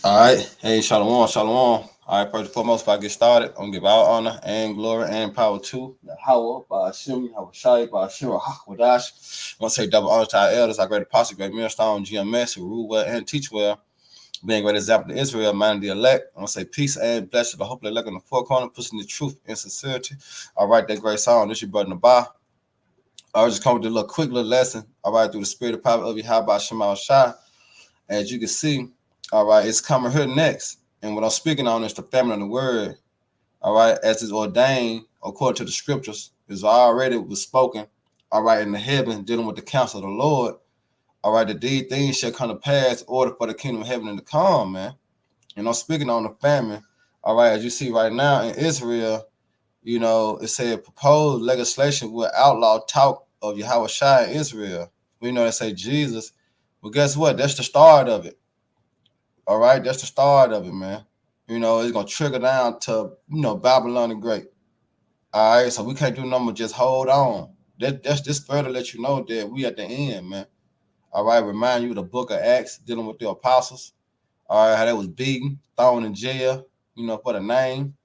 All right. Hey, Shalom, Shalom. All right, first and foremost, if I get started, I'm going to give all honor and glory and power to Yahweh, by Hashem, Shai, by Shira, Hakwadash. I want to say double honor to our elders, our great apostle, great millstone, GMS, who rule well and teach well, being a great example to Israel, man of the elect. I want to say peace and blessings to the hope elect in the four corner, pushing the truth and sincerity. All right, that great song. This your brother Nabah. I was just come with a little quick little lesson. All right, through the spirit of power of Yahweh, Shema Shai. As you can see, all right, it's coming here next. And what I'm speaking on is the family of the word, all right, as is ordained according to the scriptures, is already was spoken, all right, in the heaven, dealing with the counsel of the Lord, all right, that these things shall come to pass in order for the kingdom of heaven to come, man. And I'm speaking on the family, all right, as you see right now in Israel, it said proposed legislation will outlaw talk of Yahweh Shai in Israel. We know they say Jesus. Well, guess what? That's the start of it. All right, that's the start of it, man. It's gonna trigger down to Babylon the Great. All right, so we can't do nothing but just hold on. That's just further let you know that we at the end, man. All right, remind you of the book of Acts dealing with the apostles. All right, how they was beaten, thrown in jail, for the name.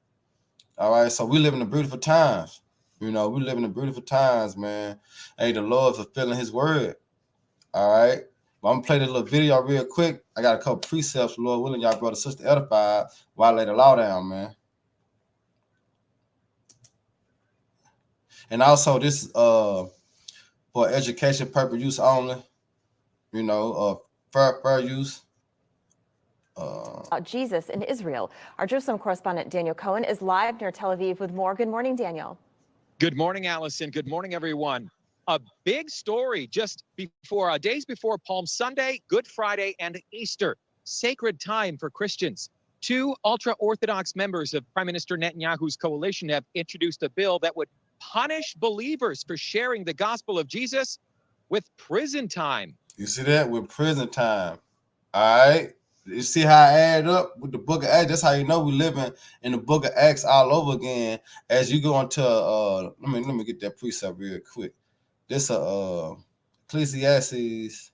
All right, so we live in the beautiful times. We live in the beautiful times, man. Hey, the Lord fulfilling His word. All right. Well, I'm gonna play this little video real quick. I got a couple precepts, Lord willing, y'all brother, sister edified while I lay the law down, man. And also this for education purpose use only, fair use. Jesus in Israel. Our Jerusalem correspondent Daniel Cohen is live near Tel Aviv with more. Good morning, Daniel. Good morning, Allison. Good morning, everyone. A big story just before, days before Palm Sunday, Good Friday, and Easter. Sacred time for Christians. Two ultra-Orthodox members of Prime Minister Netanyahu's coalition have introduced a bill that would punish believers for sharing the gospel of Jesus with prison time. You see that? With prison time. All right. You see how I add up with the book of Acts? That's how you know we living in the book of Acts all over again. As you go into let me get that precept real quick. This Ecclesiastes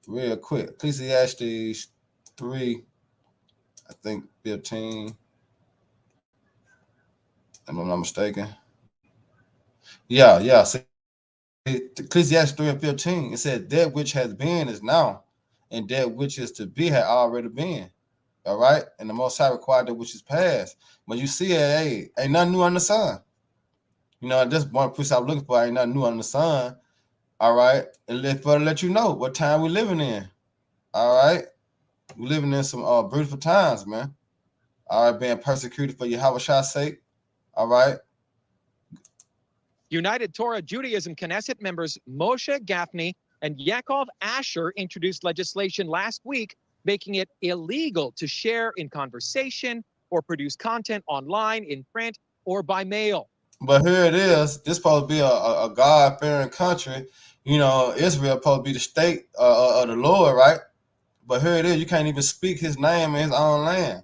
real quick. Ecclesiastes 3, I think 15. If I'm not mistaken. Yeah. See, Ecclesiastes 3 and 15. It said that which has been is now, and that which is to be had already been. All right, and the Most High required that which is past. But you see, hey, ain't nothing new under the sun. That's one piece I'm looking for. Ain't nothing new under the sun. All right, and let you know what time we living in. All right, we living in some beautiful times, man. All right, being persecuted for Yahweh Shai's sake. All right. United Torah Judaism Knesset members Moshe Gafni and Yaakov Asher introduced legislation last week making it illegal to share in conversation or produce content online, in print, or by mail. But here it is. This supposed to be a God-fearing country. Israel supposed to be the state of the Lord, right? But here it is. You can't even speak His name in His own land.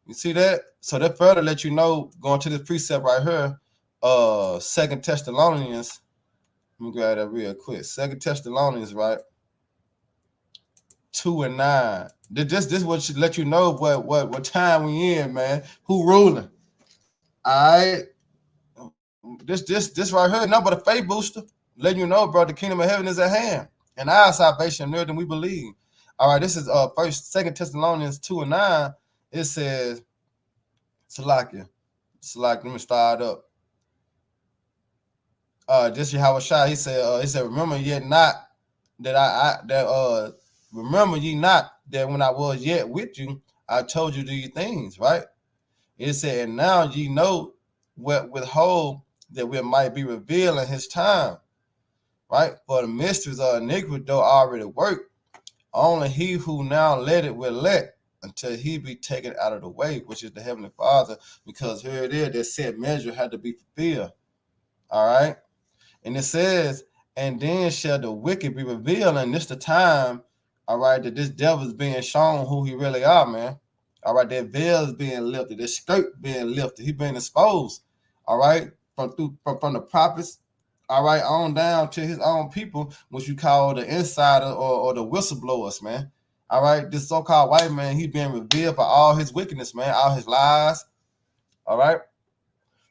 You see that? So that further let you know, going to this precept right here, 2 Thessalonians. Let me grab that real quick. 2 Thessalonians, right? 2 and 9. This what should let you know what time we in, man. Who ruling? All right. This right here, nothing but a faith booster. Letting you know, bro, the kingdom of heaven is at hand. And our salvation nearer than we believe. All right, this is first 2 Thessalonians 2 and 9. It says, Salakia, let me start up. This Yahweh Shai, he said, remember ye not that remember ye not that when I was yet with you, I told you these things, right? It said, and now ye know what withhold that we might be revealed in His time, right? For the mysteries of iniquity though already work, only He who now let it will let until He be taken out of the way, which is the Heavenly Father, because here it is, that set measure had to be fulfilled. All right. And it says, and then shall the wicked be revealed, and this the time, all right, that this devil is being shown who he really are, man. All right, that veil is being lifted, that skirt being lifted, he being exposed, all right, from the prophets, all right, on down to his own people, which you call the insider or the whistleblowers, man. All right, this so-called white man, he's being revealed for all his wickedness, man, all his lies. All right.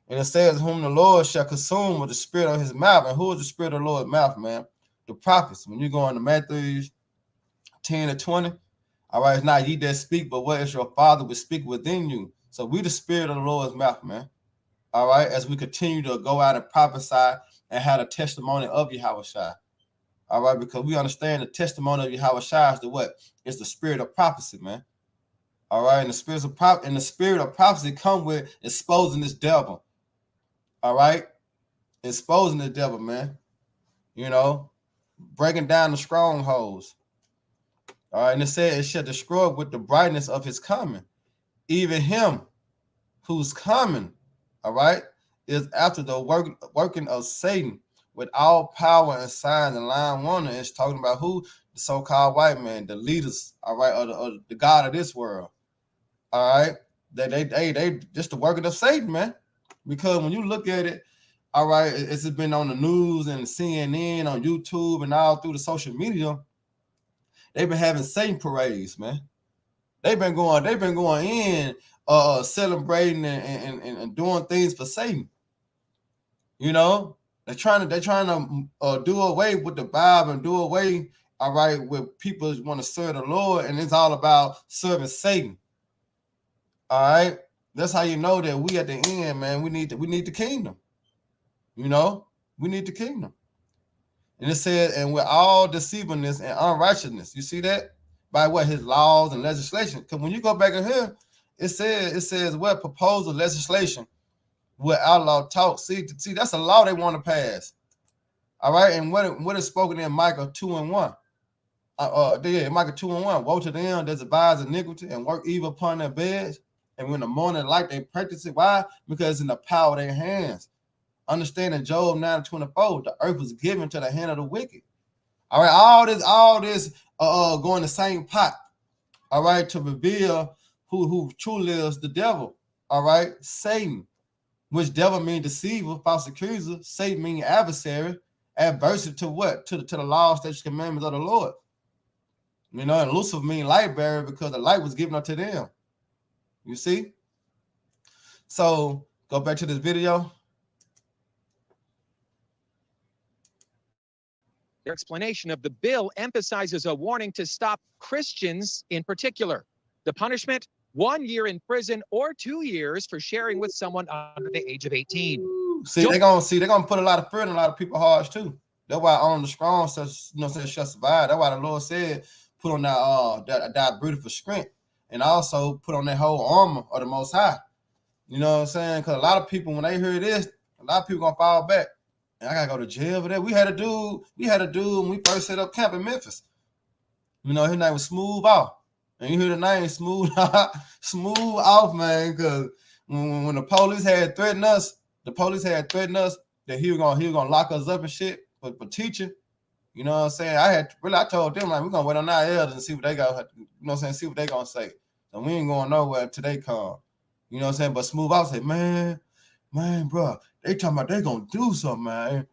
And it says, whom the Lord shall consume with the spirit of his mouth. And who is the spirit of the Lord's mouth, man? The prophets. When you go into Matthew 10 and 20, all right, it's not ye that speak, but what is your Father will speak within you. So we the spirit of the Lord's mouth, man. All right, as we continue to go out and prophesy and have a testimony of Yahushua. All right, because we understand the testimony of Yahushua is the what? It's the spirit of prophecy, man. All right, and the spirit of prophecy come with exposing this devil. All right, exposing the devil, man. You know, breaking down the strongholds. All right, and it said it shall destroy with the brightness of his coming. Even him who's coming, all right, is after the working of Satan with all power and signs and lying wonder. It's talking about who? The so-called white man, the leaders, all right, or the God of this world. All right, they just the working of Satan, man. Because when you look at it, all right, it's been on the news and CNN, on YouTube, and all through the social media. They've been having Satan parades, man. They've been going in, celebrating and doing things for Satan. You know, they're trying to do away with the Bible and do away, all right, with people who want to serve the Lord, and it's all about serving Satan. All right, that's how you know that we at the end, man. We need the kingdom. You know, we need the kingdom. And it said, and with all deceivingness and unrighteousness, you see that by what his laws and legislation. Because when you go back in here, it says what proposal legislation will outlaw talk. See, that's a law they want to pass. All right, and what is spoken in Micah 2:1? Micah 2:1. Woe to them that devise iniquity and work evil upon their beds. And when the morning light, they practice it. Why? Because it's in the power of their hands. Understanding Job 9:24, the earth was given to the hand of the wicked. All right, all this going the same pot. All right, to reveal who truly is the devil. All right, Satan, which devil means deceiver, false accuser. Satan means adversary, adversary to what? To the laws, statutes, commandments of the Lord. You know, and Lucifer means light bearer because the light was given unto them. You see? So go back to this video. Their explanation of the bill emphasizes a warning to stop Christians in particular. The punishment, 1 year in prison or 2 years for sharing with someone under the age of 18. They're gonna put a lot of fear in a lot of people's hearts too. That's why on the strong says, shall survive. That's why the Lord said, put on that beautiful strength, and also put on that whole armor of the Most High. You know what I'm saying? Because a lot of people, when they hear this, a lot of people gonna fall back. And I gotta go to jail for that. We had a dude when we first set up camp in Memphis. You know, his name was Smooth Off. And you hear the name Smooth Off, man, because when the police had threatened us, that he was gonna lock us up and shit for teaching. You know what I'm saying? I told them, like, we're gonna wait on our elders and see what they got, you know what I'm saying, see what they gonna say. So we ain't going nowhere until they come. You know what I'm saying? But Smooth Off said, man, bro, they talking about they gonna do something, man,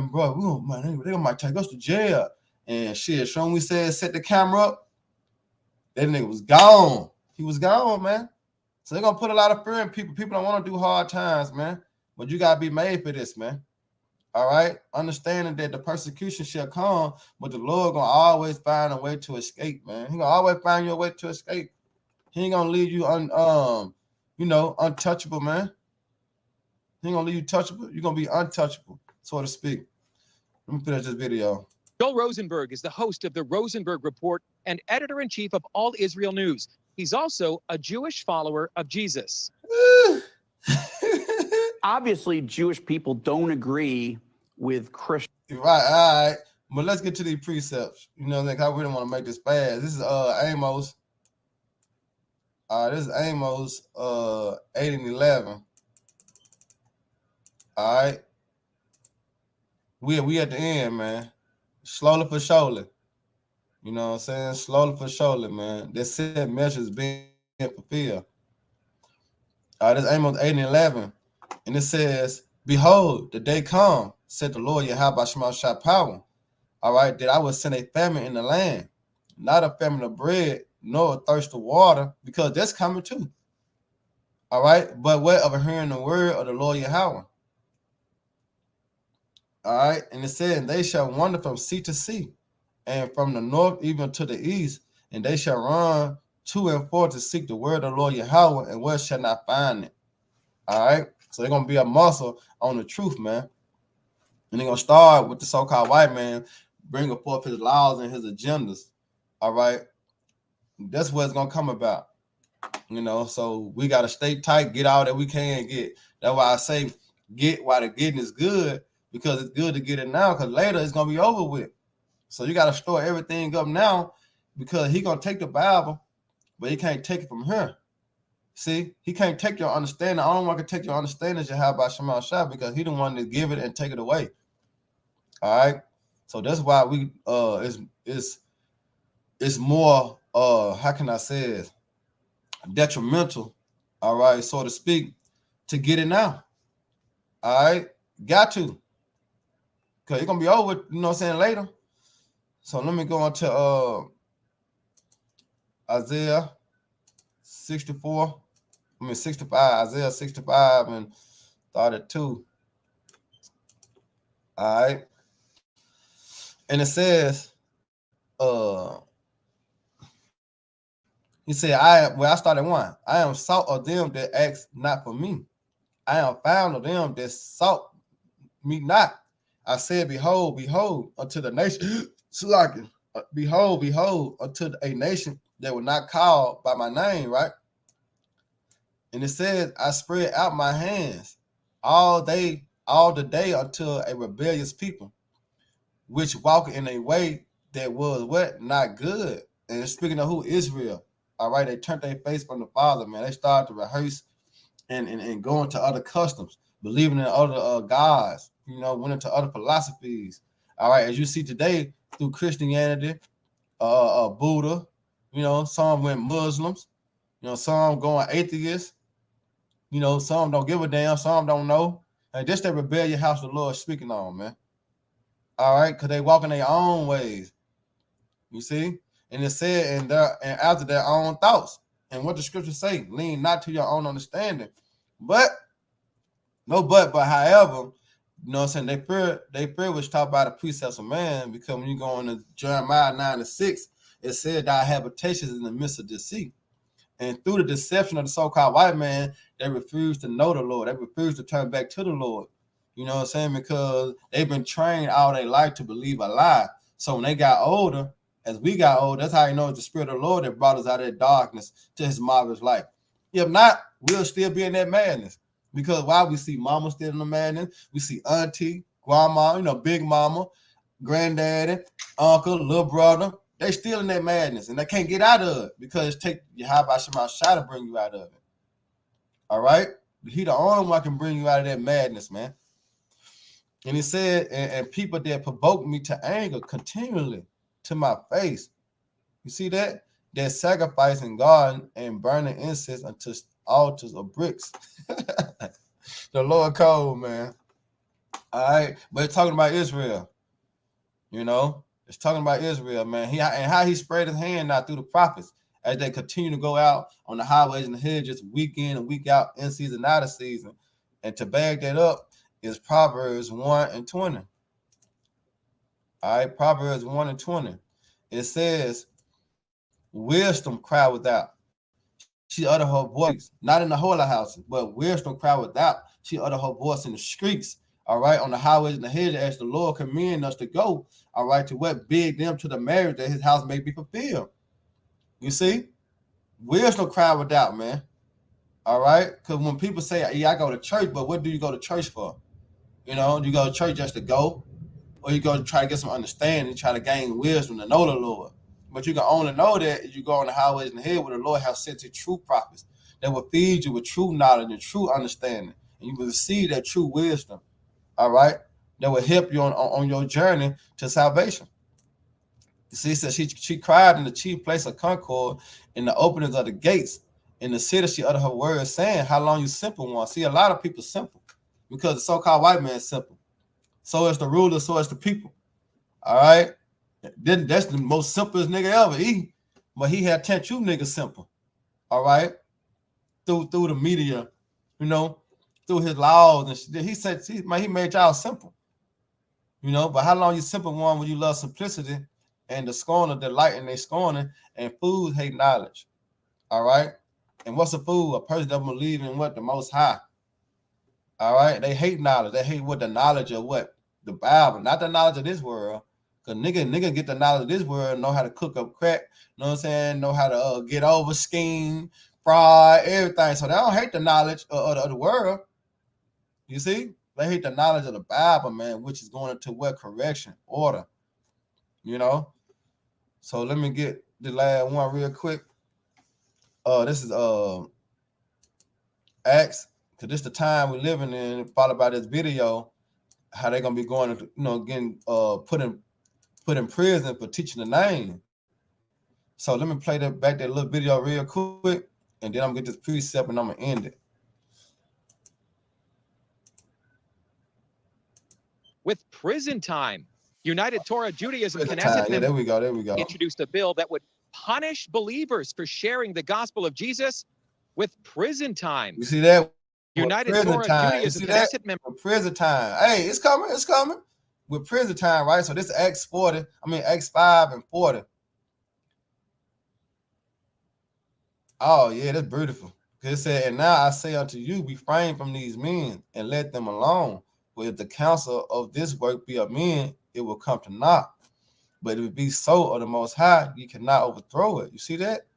bro. They might take us to jail. And shit, Sean, we said set the camera up. That nigga was gone. He was gone, man. So they're gonna put a lot of fear in people. People don't want to do hard times, man. But you gotta be made for this, man. All right, understanding that the persecution shall come, but the Lord gonna always find a way to escape, man. He gonna always find you a way to escape. He ain't gonna leave you untouchable, man. He ain't gonna leave you touchable. You're gonna be untouchable, so to speak. Let me finish this video. Joel Rosenberg is the host of the Rosenberg Report and editor-in-chief of All Israel News. He's also a Jewish follower of Jesus. Obviously, Jewish people don't agree with Christians. Right, all right. But let's get to these precepts. You know, like, I really want to make this fast. This is Amos. This is Amos 8 and 11. All right. We at the end, man. Slowly for surely. You know what I'm saying? Slowly for surely, man. This set measures being fulfilled. This is Amos 8 and 11. And it says, behold, the day come, said the Lord Yahweh Shema Shah power. All right, that I will send a famine in the land, not a famine of bread, nor a thirst of water, because that's coming too. All right, but what of hearing the word of the Lord Yahweh? All right, and it said, and they shall wander from sea to sea, and from the north even to the east, and they shall run to and fro to seek the word of the Lord Yahweh, and where shall not find it. All right, so they're gonna be a muscle on the truth, man. And they're gonna start with the so-called white man bringing forth his laws and his agendas. All right, that's what it's gonna come about. You know, so we gotta stay tight, get all that we can get. That's why I say get while the getting is good, because it's good to get it now, because later it's gonna be over with. So you gotta store everything up now, because he gonna take the Bible, but he can't take it from here. See, he can't take your understanding. The only one can take your understanding is Yahweh Shema Shah, because he the one to give it and take it away. All right. So that's why we it's more how can I say it, detrimental, all right, so to speak, to get it now. All right, got to, because it's gonna be over, you know what I'm saying, later. So let me go on to Isaiah 64, 65, Isaiah 65 and 32. All right, and it says, he said, I started one. I am salt of them that ask not for me. I am found of them that sought me not. I said, behold, behold, unto the nation, behold, behold, unto a nation that will not call by my name, right? And it says, I spread out my hands all the day unto a rebellious people, which walk in a way that was what? Not good. And speaking of who? Israel. All right, they turned their face from the Father, man. They started to rehearse and going to other customs, believing in other gods, you know, went into other philosophies. All right, as you see today through Christianity, Buddha, you know, some went Muslims, you know, some going atheists, you know, some don't give a damn, some don't know. And this that rebellion house the Lord speaking on, man. All right, because they walk in their own ways. You see? And it said, and after their own thoughts. And what the scriptures say, lean not to your own understanding. But but however, you know what I'm saying, they fear was taught by the precepts of man, because when you go into Jeremiah 9:6, it said thy habitation is in the midst of deceit. And through the deception of the so-called white man, they refuse to know the Lord. They refuse to turn back to the Lord. You know what I'm saying? Because they've been trained all their life to believe a lie. So when they got older, as we got older, that's how you know it's the Spirit of the Lord that brought us out of that darkness to his marvelous light. If not, we'll still be in that madness. Because why? We see mama still in the madness. We see auntie, grandma, you know, big mama, granddaddy, uncle, little brother. They still in that madness, and they can't get out of it, because it takes Yahweh Shema Shah to bring you out of it. All right? He the only one can bring you out of that madness, man. And he said, and people that provoke me to anger continually to my face. You see that? They're sacrificing God and burning incense unto altars of bricks. The Lord cold, man. All right, but it's talking about Israel. You know, it's talking about Israel, man. And how he spread his hand out through the prophets as they continue to go out on the highways and the hedges week in and week out, in season, out of season. And to back that up is Proverbs 1:20. All right, Proverbs 1:20. It says, wisdom cry without. She uttered her voice, not in the holy house, but wisdom cry without. She uttered her voice in the streets, all right, on the highways and the hedges, as the Lord command us to go, all right, to what bid them to the marriage that his house may be fulfilled. You see? Wisdom cry without, man. All right? Because when people say, yeah, I go to church, but what do you go to church for? You know, you go to church just to go, or you go to try to get some understanding, try to gain wisdom to know the Lord. But you can only know that if you go on the highways and the head where the Lord has sent you true prophets that will feed you with true knowledge and true understanding. And you will receive that true wisdom, all right, that will help you on your journey to salvation. You see, so she cried in the chief place of concord, in the openings of the gates. In the city, she uttered her words, saying, how long you simple one? See, a lot of people simple, because the so-called white man is simple. So is the ruler, so is the people. All right? Then that's the most simplest nigga ever. But he had taught you niggas simple. All right, through the media, you know, through his laws and shit. He said he made y'all simple. You know, but how long you simple one when you love simplicity and the scorner delight in they scorning and fools hate knowledge. All right. And what's a fool? A person that believe in what? The Most High. All right. They hate knowledge. They hate what the knowledge of what? The Bible, not the knowledge of this world. Cause nigga get the knowledge of this world, know how to cook up crack, know what I'm saying? Know how to get over, scheme, fraud, everything. So they don't hate the knowledge of the world. You see? They hate the knowledge of the Bible, man, which is going into what? Correction, order. You know? So let me get the last one real quick. This is Acts, because this is the time we're living in, followed by this video, how they're gonna be going to, getting put in prison for teaching the name. So let me play that little video real quick, and then I'm gonna get this precept and I'm gonna end it. With prison time, United Torah Judaism Prison Knesset time. Yeah, there we go. introduced a bill that would punish believers for sharing the gospel of Jesus with prison time. You see that? United prison Torah time. Judaism You see that? Knesset member. With prison time. Hey, it's coming. With prison time, right? So this is Acts 5 and 40. Oh, yeah, that's beautiful. Because it said, and now I say unto you, refrain from these men and let them alone. For if the counsel of this work be of men, it will come to naught. But if it be so of the Most High, ye cannot overthrow it. You see that?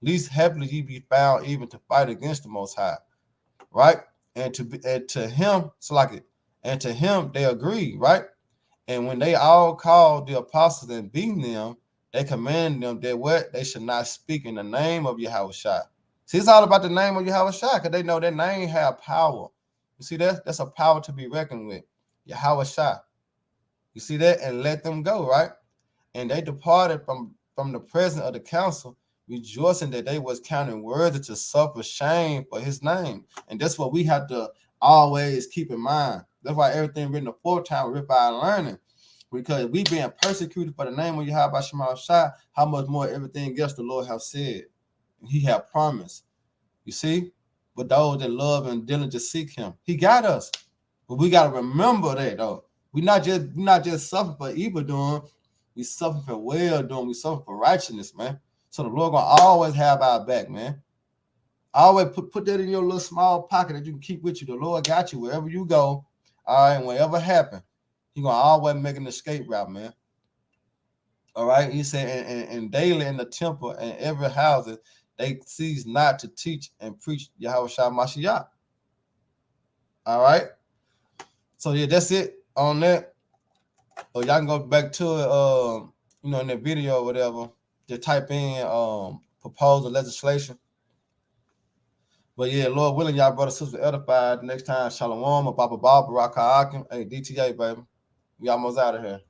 Least happily ye be found even to fight against the Most High. Right? And to him, and to him they agree, right? And when they all called the apostles and beat them, they commanded them that what? They should not speak in the name of Yahushua. See, it's all about the name of Yahushua, because they know that name have power. You see that? That's a power to be reckoned with. Yahushua. You see that? And let them go, right? And they departed from the presence of the council, rejoicing that they was counted worthy to suffer shame for his name. And that's what we have to always keep in mind. That's why everything written the fourth time we by learning. Because we being persecuted for the name of Yahweh Shema Shai, how much more everything else the Lord have said. And he have promised. You see? But those that love and diligently seek him, he got us. But we got to remember that though. We not just suffering for evil doing, we suffer for well doing, we suffer for righteousness, man. So the Lord gonna always have our back, man. Always put that in your little small pocket that you can keep with you. The Lord got you wherever you go. All right, and whatever happen, he gonna always make an escape route, man. All right, he said, and daily in the temple and every house, they cease not to teach and preach Yahweh Shai Mashiach. All right, so yeah, that's it on that. Or y'all can go back to it, in the video or whatever. Just type in proposal legislation. But yeah, Lord willing, y'all brother, sister, edified. Next time, Shalom, Baba Baba, Barak Ha'akim. Hey, DTA, baby. We almost out of here.